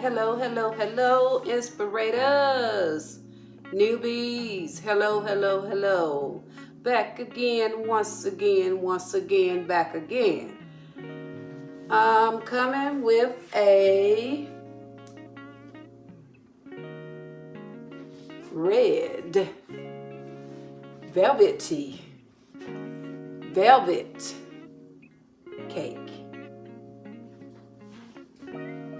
hello, hello, hello, inspirators, newbies, hello, hello, hello. Back again, once again, back again. I'm coming with a red velvet cake.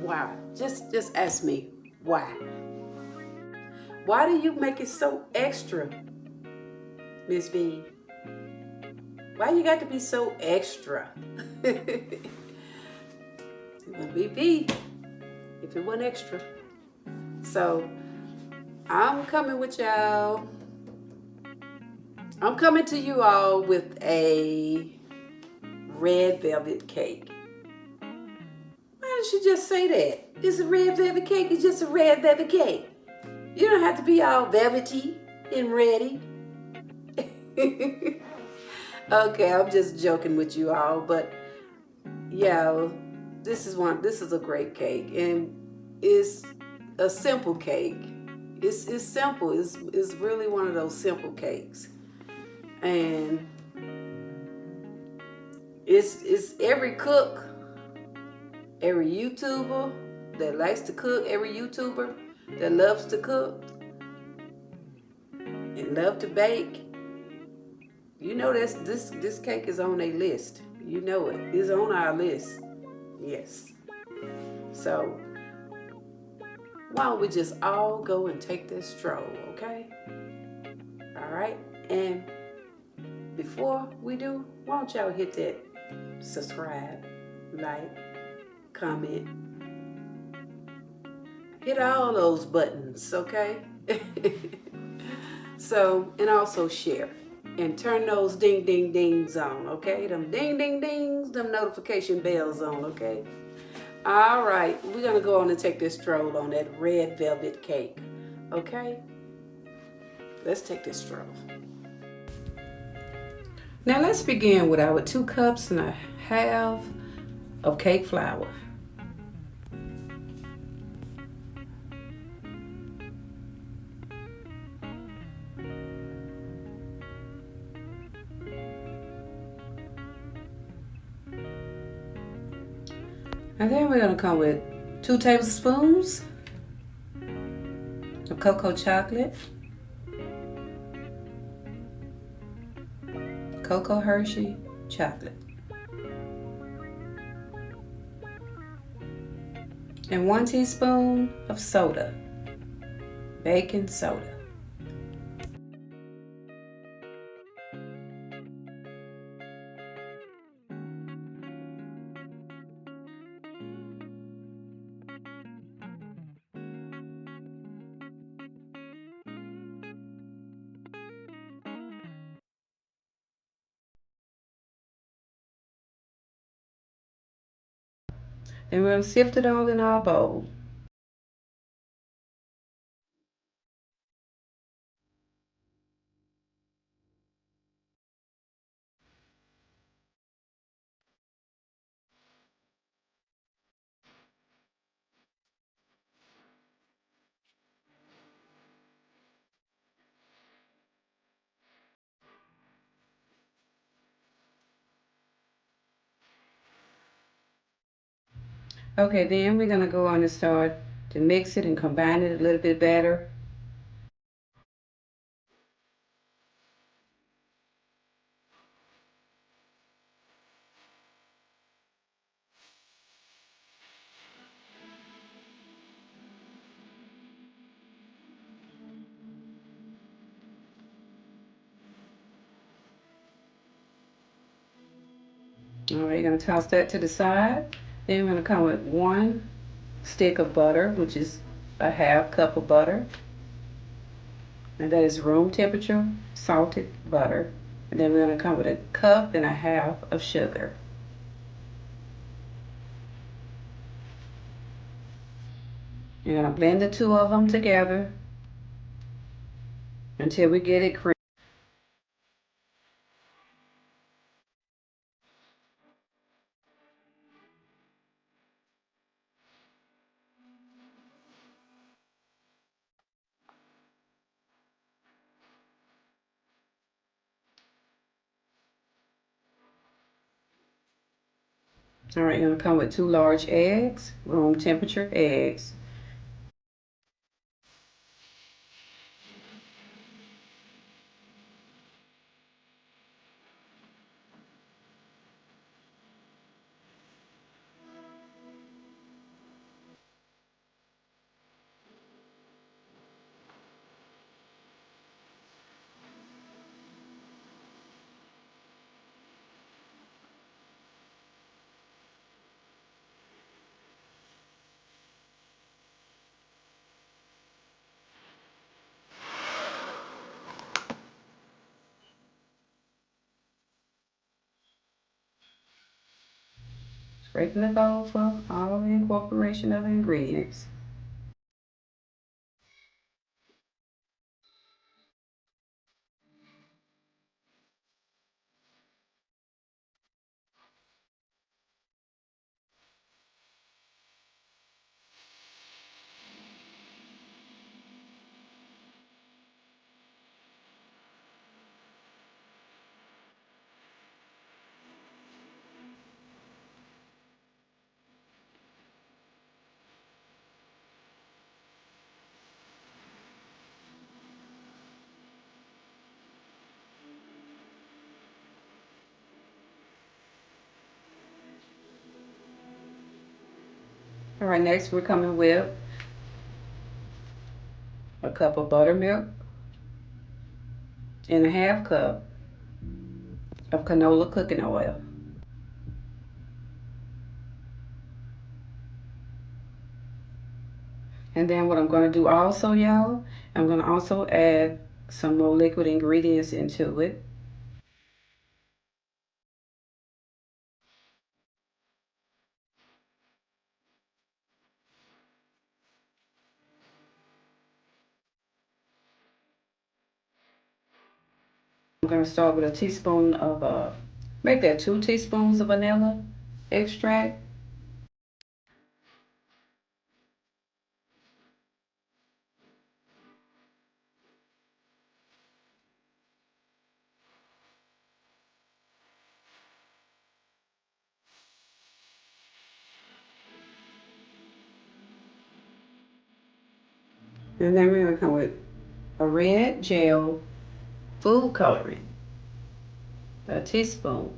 Why? Just ask me why. Why do you make it so extra, Miss V? Why you got to be so extra? It would be V if it wasn't extra. So I'm coming with y'all. I'm coming to you all with a red velvet cake. Why did she just say that? It's a red velvet cake. It's just a red velvet cake. You don't have to be all velvety and ready. Okay, I'm just joking with you all, but yeah, this is a great cake, and it's a simple cake. It's simple. It's really one of those simple cakes, and it's every cook, every YouTuber that likes to cook, every YouTuber that loves to cook and love to bake. You know this cake is on a list. You know it. It's on our list. Yes. So why don't we just all go and take this stroll, okay? All right. And before we do, why don't y'all hit that subscribe, like, comment, hit all those buttons, okay? So, and also share. And turn those ding ding dings on, okay? Them ding ding dings, them notification bells on, okay? All right, we're gonna go on and take this stroll on that red velvet cake, okay? Let's take this stroll. Now let's begin with our 2 cups and a half of cake flour. And then we're gonna come with 2 tablespoons of cocoa chocolate, Cocoa Hershey chocolate, and 1 teaspoon of soda, baking soda. Then we're gonna sift it all in our bowl. Okay, then we're gonna go on and start to mix it and combine it a little bit better. All right, you're gonna toss that to the side. Then we're gonna come with 1 stick of butter, which is a half cup of butter. And that is room temperature salted butter. And then we're gonna come with 1.5 cups of sugar. You're gonna blend the 2 of them together until we get it creamy. All right, you're gonna come with 2 large eggs, room temperature eggs. Scraping the bowl for all the incorporation of the ingredients. All right, next we're coming with a cup of buttermilk and a half cup of canola cooking oil. And then what I'm going to do also, y'all, I'm going to also add some more liquid ingredients into it. I'm going to start with a teaspoon of, make that 2 teaspoons of vanilla extract. And then we're going to come with a red gel food coloring, a teaspoon.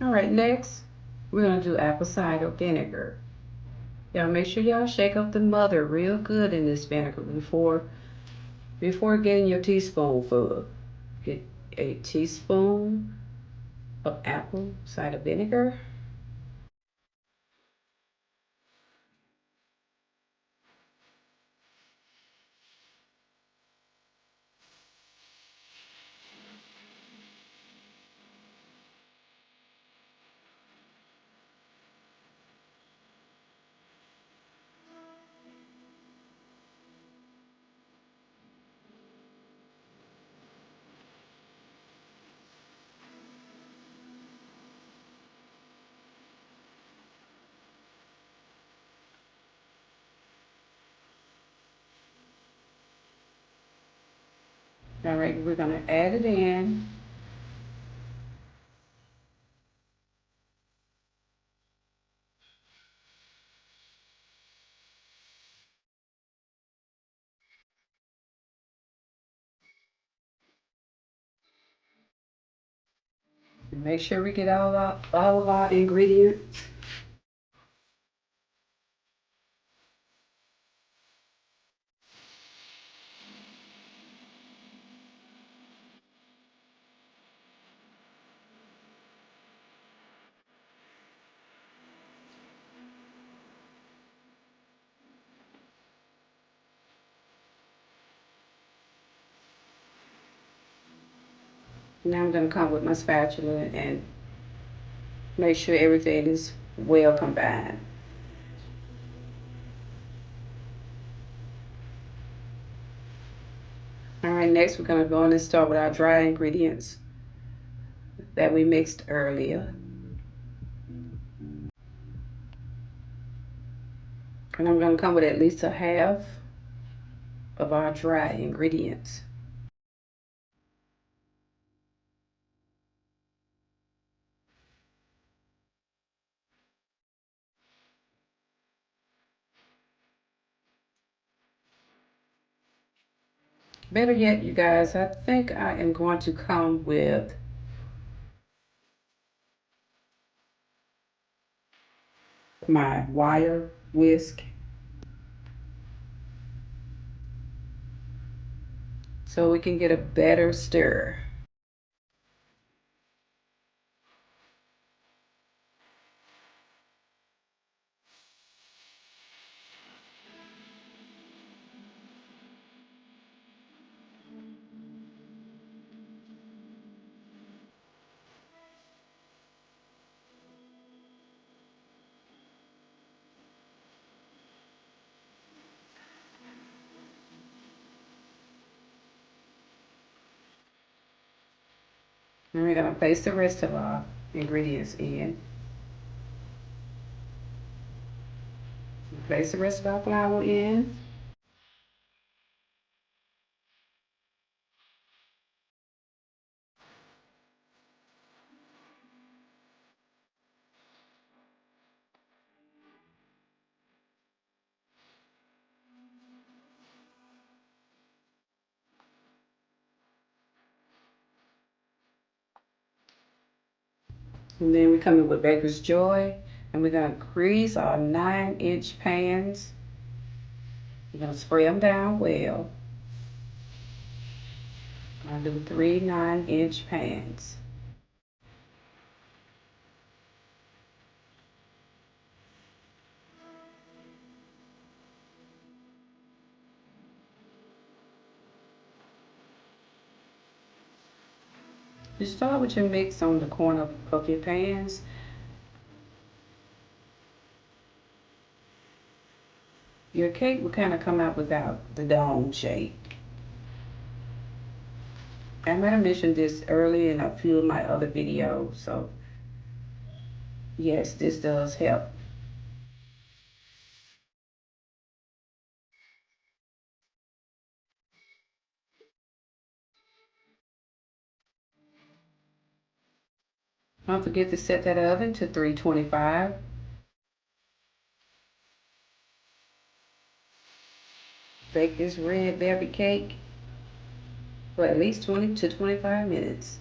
All right, next we're going to do apple cider vinegar. Y'all make sure y'all shake up the mother real good in this vinegar before getting your teaspoonful. Get a teaspoon of apple cider vinegar. All right, we're gonna add it in. Make sure we get all of our ingredients. Now I'm gonna come with my spatula and make sure everything is well combined. right, next we're going to go on and start with our dry ingredients that we mixed earlier. And I'm going to come with at least a half of our dry ingredients. Better yet, you guys, I think I am going to come with my wire whisk so we can get a better stir. And we're going to place the rest of our ingredients in. Place the rest of our flour in. And then we come in with Baker's Joy, and we're going to grease our 9-inch pans. We're going to spray them down well. I'm going to do 3 9-inch pans. You start with your mix on the corner of your pans. Your cake will kind of come out without the dome shape. I might have mentioned this earlier in a few of my other videos, so yes, this does help. Don't forget to set that oven to 325. Bake this red velvet cake for at least 20 to 25 minutes.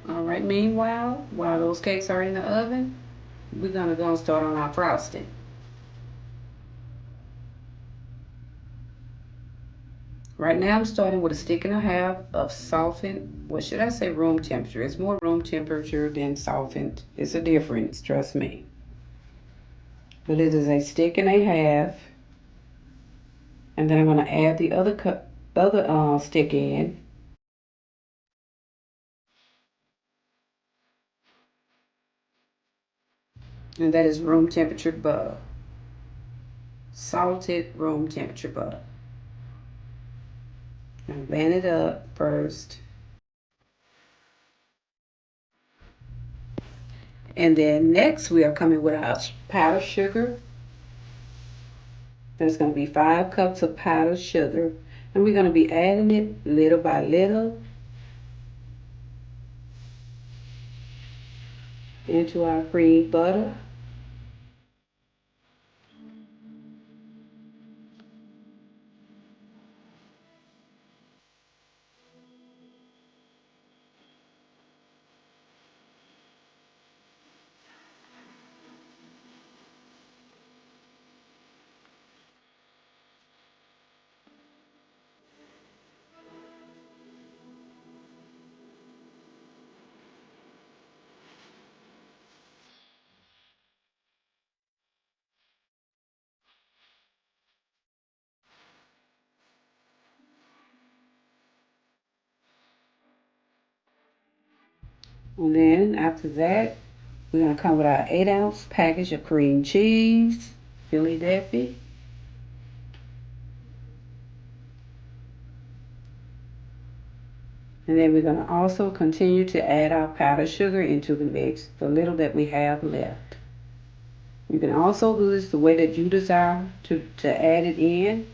All right, meanwhile, while those cakes are in the oven, we're gonna go and start on our frosting. Right now I'm starting with a stick and a half of softened, what should I say, room temperature. It's more room temperature than softened. It's a difference, trust me. But it is a stick and a half. And then I'm gonna add the other stick in. And that is room temperature butter. Salted room temperature butter. And blend it up first. And then next we are coming with our powdered sugar. There's going to be 5 cups of powdered sugar. And we're going to be adding it little by little into our cream butter. And then after that, we're going to come with our 8-ounce package of cream cheese, Philadelphia. And then we're going to also continue to add our powdered sugar into the mix, the little that we have left. You can also do this the way that you desire to add it in.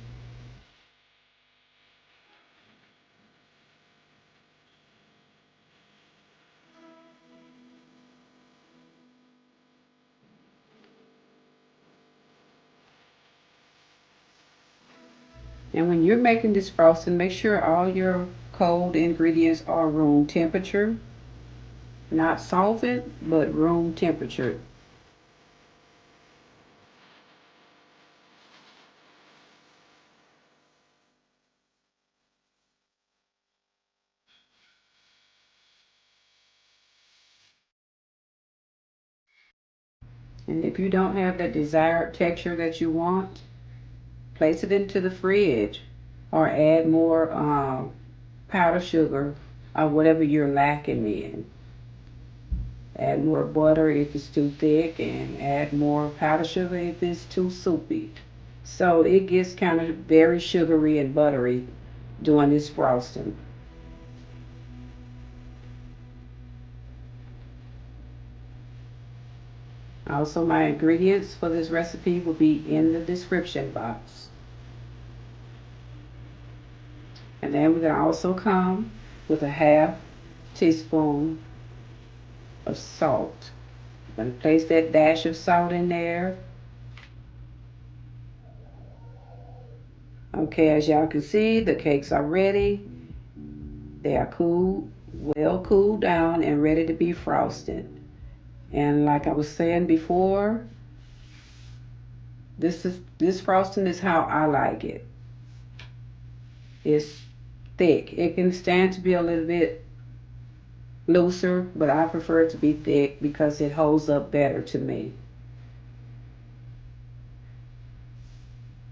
And when you're making this frosting, make sure all your cold ingredients are room temperature. Not solvent, but room temperature. And if you don't have that desired texture that you want, place it into the fridge or add more powdered sugar or whatever you're lacking in. Add more butter if it's too thick, and add more powdered sugar if it's too soupy. So it gets kind of very sugary and buttery doing this frosting. Also, my ingredients for this recipe will be in the description box. And then we're going to also come with a half teaspoon of salt. I'm going to place that dash of salt in there. Okay, as y'all can see, the cakes are ready. They are cooled, well cooled down and ready to be frosted. And like I was saying before, this frosting is how I like it. It's thick. It can stand to be a little bit looser, but I prefer it to be thick because it holds up better to me.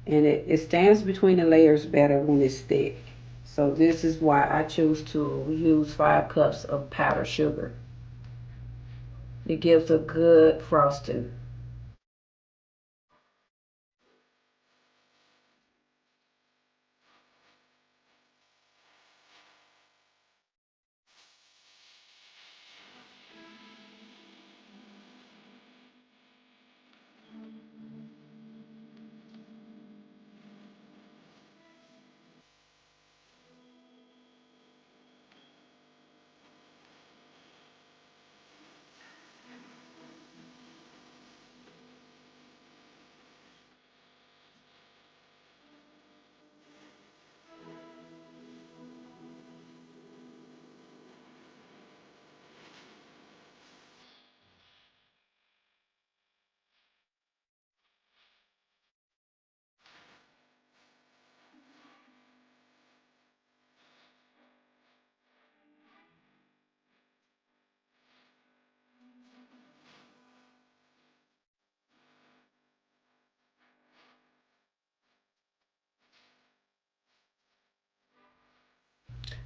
And it stands between the layers better when it's thick. So this is why I choose to use 5 cups of powdered sugar. It gives a good frosting.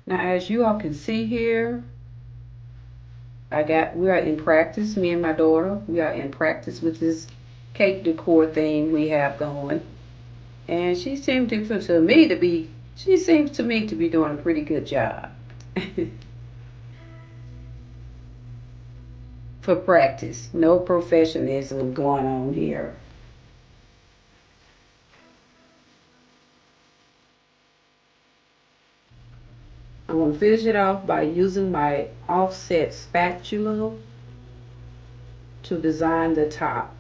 Now as you all can see here, we are in practice, me and my daughter, we are in practice with this cake decor thing we have going. And she seems to me to be doing a pretty good job. For practice. No professionalism going on here. I'm going to finish it off by using my offset spatula to design the top.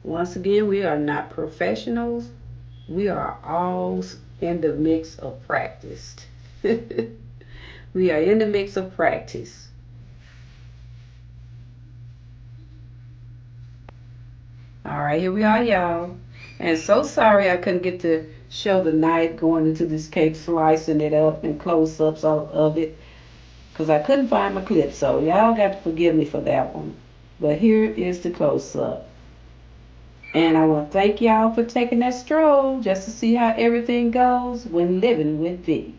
Once again, we are not professionals. We are all in the mix of practice. We are in the mix of practice. All right, here we are, y'all. And so sorry I couldn't get to show the knife going into this cake, slicing it up and close-ups of it, because I couldn't find my clip. So y'all got to forgive me for that one. But here is the close-up. And I want to thank y'all for taking that stroll just to see how everything goes when living with V.